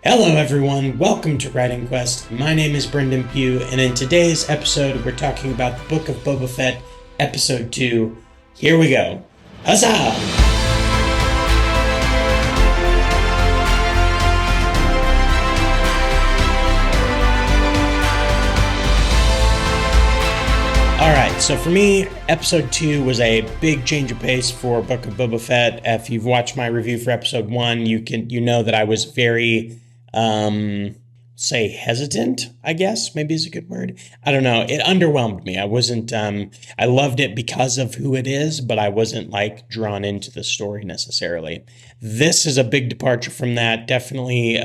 Hello everyone, welcome to Writing Quest. My name is Brendan Pugh, and in today's episode we're talking about the Book of Boba Fett, Episode 2. Here we go. Huzzah! Alright, so for me, Episode 2 was a big change of pace for Book of Boba Fett. If you've watched my review for Episode 1, you know that I was very say hesitant, I guess, maybe is a good word. I don't know. It underwhelmed me. I loved it because of who it is, but I wasn't like drawn into the story necessarily. This is a big departure from that. Definitely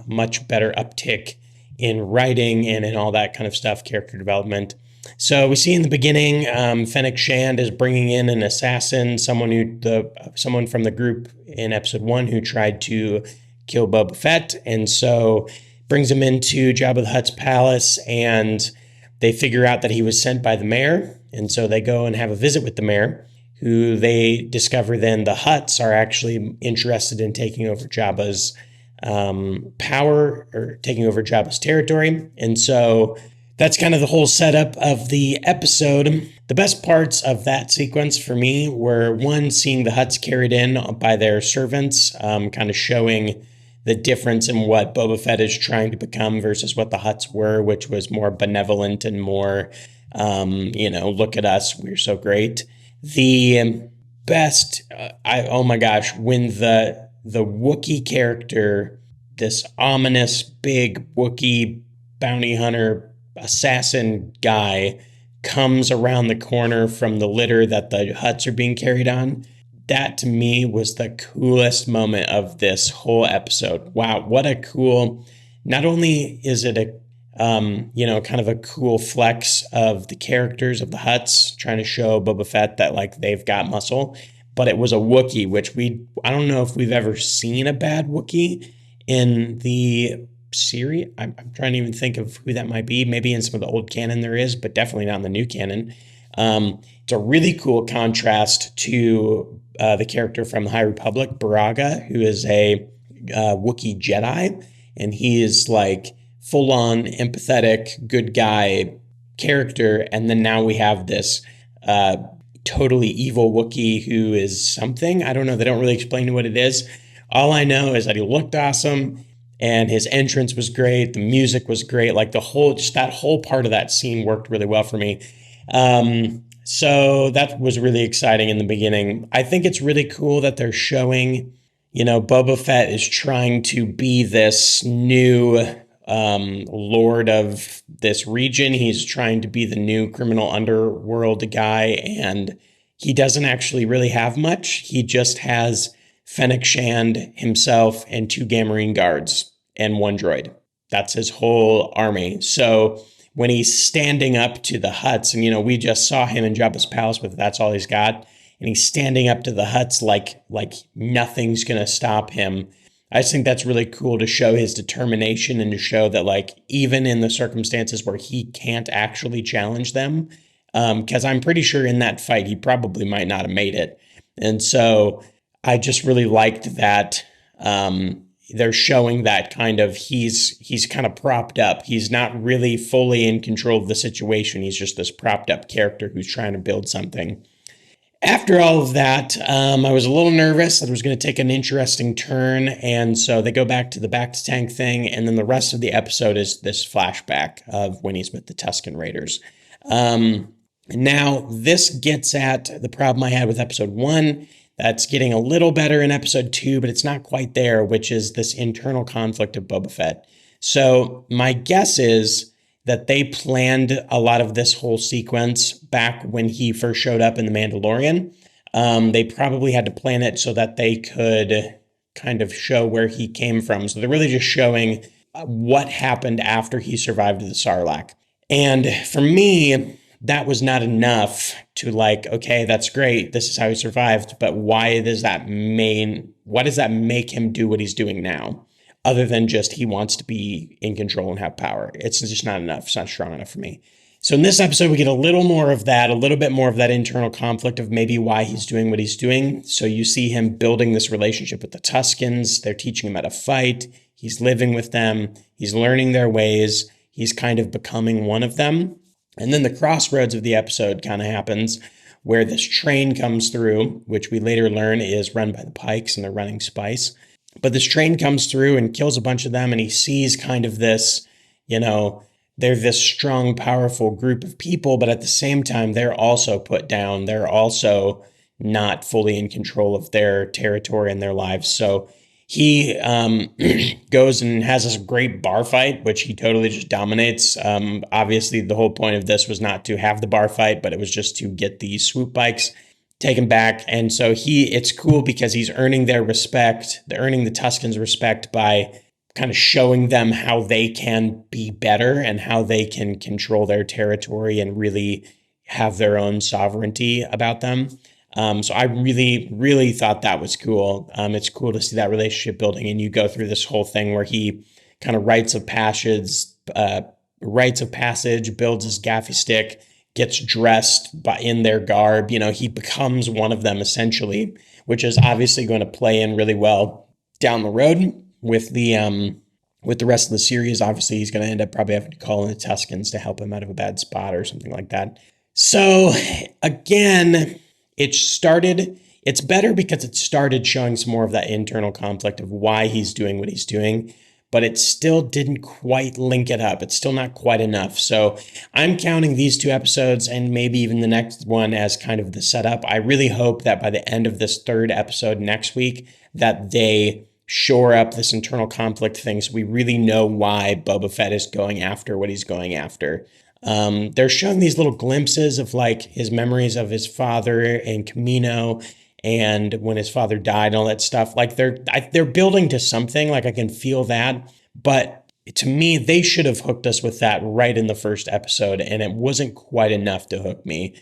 much better uptick in writing and in all that kind of stuff, character development. So we see in the beginning, Fennec Shand is bringing in an assassin, someone from the group in Episode 1 who tried to kill Boba Fett, and so brings him into Jabba the Hutt's palace, and they figure out that he was sent by the mayor, and so they go and have a visit with the mayor, who they discover then the Hutts are actually interested in taking over Jabba's power, or taking over Jabba's territory, and so that's kind of the whole setup of the episode. The best parts of that sequence for me were, one, seeing the Hutts carried in by their servants, kind of showing the difference in what Boba Fett is trying to become versus what the Hutts were, which was more benevolent and more, look at us, we're so great. The best, oh my gosh, when the Wookiee character, this ominous big Wookiee bounty hunter assassin guy, comes around the corner from the litter that the Hutts are being carried on. That to me was the coolest moment of this whole episode. Wow, what a cool, not only is it a kind of a cool flex of the characters of the Hutts trying to show Boba Fett that like they've got muscle, but it was a Wookiee, which I don't know if we've ever seen a bad Wookiee in the series. I'm trying to even think of who that might be. Maybe in some of the old canon there is, but definitely not in the new canon. It's a really cool contrast to the character from the High Republic, Baraga, who is a Wookiee Jedi, and he is like full-on empathetic, good guy character, and then now we have this totally evil Wookiee who is something. I don't know. They don't really explain what it is. All I know is that he looked awesome, and his entrance was great. The music was great. Like that whole part of that scene worked really well for me. So that was really exciting in the beginning. I think it's really cool that they're showing, Boba Fett is trying to be this new lord of this region. He's trying to be the new criminal underworld guy, and he doesn't actually really have much. He just has Fennec Shand himself and 2 Gamorrean guards and 1 droid. That's his whole army. So when he's standing up to the Hutts, and we just saw him in Jabba's palace, but that's all he's got, and he's standing up to the Hutts like nothing's gonna stop him. I just think that's really cool to show his determination and to show that like even in the circumstances where he can't actually challenge them, because I'm pretty sure in that fight he probably might not have made it. And so I just really liked that. They're showing that kind of he's kind of propped up. He's not really fully in control of the situation. He's just this propped up character who's trying to build something. After all of that, I was a little nervous that it was going to take an interesting turn, and so they go back to the back-to-tank thing, and then the rest of the episode is this flashback of when he's with the Tusken Raiders. Now, this gets at the problem I had with Episode 1. That's getting a little better in Episode 2, but it's not quite there, which is this internal conflict of Boba Fett. So my guess is that they planned a lot of this whole sequence back when he first showed up in The Mandalorian. They probably had to plan it so that they could kind of show where he came from. So they're really just showing what happened after he survived the Sarlacc. And for me, that was not enough to like, okay, that's great. This is how he survived. But why does that make him do what he's doing now? Other than just he wants to be in control and have power. It's just not enough. It's not strong enough for me. So in this episode, we get a little more of that, a little bit more of that internal conflict of maybe why he's doing what he's doing. So you see him building this relationship with the Tuskens. They're teaching him how to fight. He's living with them. He's learning their ways. He's kind of becoming one of them. And then the crossroads of the episode kind of happens where this train comes through, which we later learn is run by the Pikes and they're running spice. But this train comes through and kills a bunch of them, and he sees kind of this, they're this strong, powerful group of people, but at the same time, they're also put down. They're also not fully in control of their territory and their lives. So he goes and has this great bar fight, which he totally just dominates. Obviously, the whole point of this was not to have the bar fight, but it was just to get the swoop bikes taken back. And so it's cool because he's earning their respect. They're earning the Tuskens' respect by kind of showing them how they can be better and how they can control their territory and really have their own sovereignty about them. So I really, really thought that was cool. It's cool to see that relationship building, and you go through this whole thing where he kind of rites of passage, builds his gaffy stick, gets dressed in their garb. He becomes one of them essentially, which is obviously going to play in really well down the road with the rest of the series. Obviously, he's going to end up probably having to call in the Tuskens to help him out of a bad spot or something like that. So again, it's better because it started showing some more of that internal conflict of why he's doing what he's doing, but it still didn't quite link it up. It's still not quite enough. So I'm counting these 2 episodes and maybe even the next one as kind of the setup. I really hope that by the end of this 3rd episode next week, that they shore up this internal conflict thing so we really know why Boba Fett is going after what he's going after. They're showing these little glimpses of like his memories of his father and Camino and when his father died and all that stuff. Like they're building to something, like I can feel that. But to me, they should have hooked us with that right in the 1st episode, and it wasn't quite enough to hook me.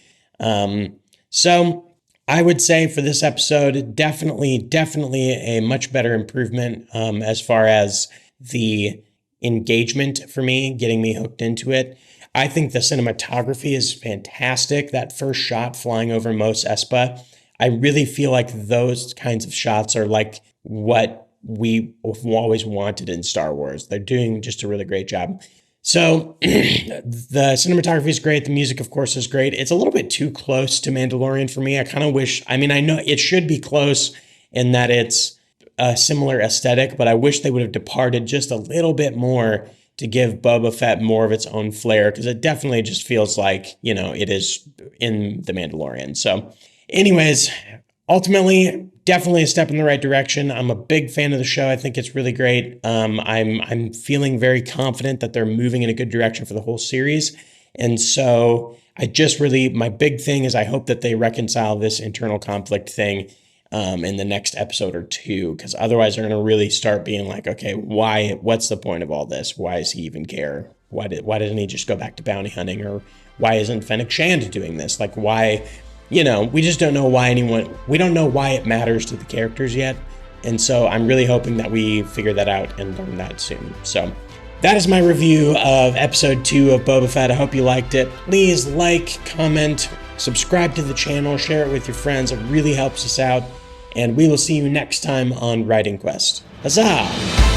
So I would say for this episode, definitely a much better improvement as far as the engagement for me, getting me hooked into it. I think the cinematography is fantastic. That first shot flying over Mos Espa, I really feel like those kinds of shots are like what we have always wanted in Star Wars. They're doing just a really great job. So the cinematography is great. The music, of course, is great. It's a little bit too close to Mandalorian for me. I kind of wish, I know it should be close in that it's a similar aesthetic, but I wish they would have departed just a little bit more to give Boba Fett more of its own flair, because it definitely just feels like, it is in The Mandalorian. So anyways, ultimately, definitely a step in the right direction. I'm a big fan of the show. I think it's really great. I'm feeling very confident that they're moving in a good direction for the whole series. And so my big thing is I hope that they reconcile this internal conflict thing in the next episode or 2, because otherwise they're going to really start being like, okay, what's the point of all this? Why does he even care? Why doesn't he just go back to bounty hunting? Or why isn't Fennec Shand doing this? Like, why, we just don't know we don't know why it matters to the characters yet. And so I'm really hoping that we figure that out and learn that soon. So that is my review of episode 2 of Boba Fett. I hope you liked it. Please like, comment, subscribe to the channel, share it with your friends. It really helps us out. And we will see you next time on Writing Quest. Huzzah!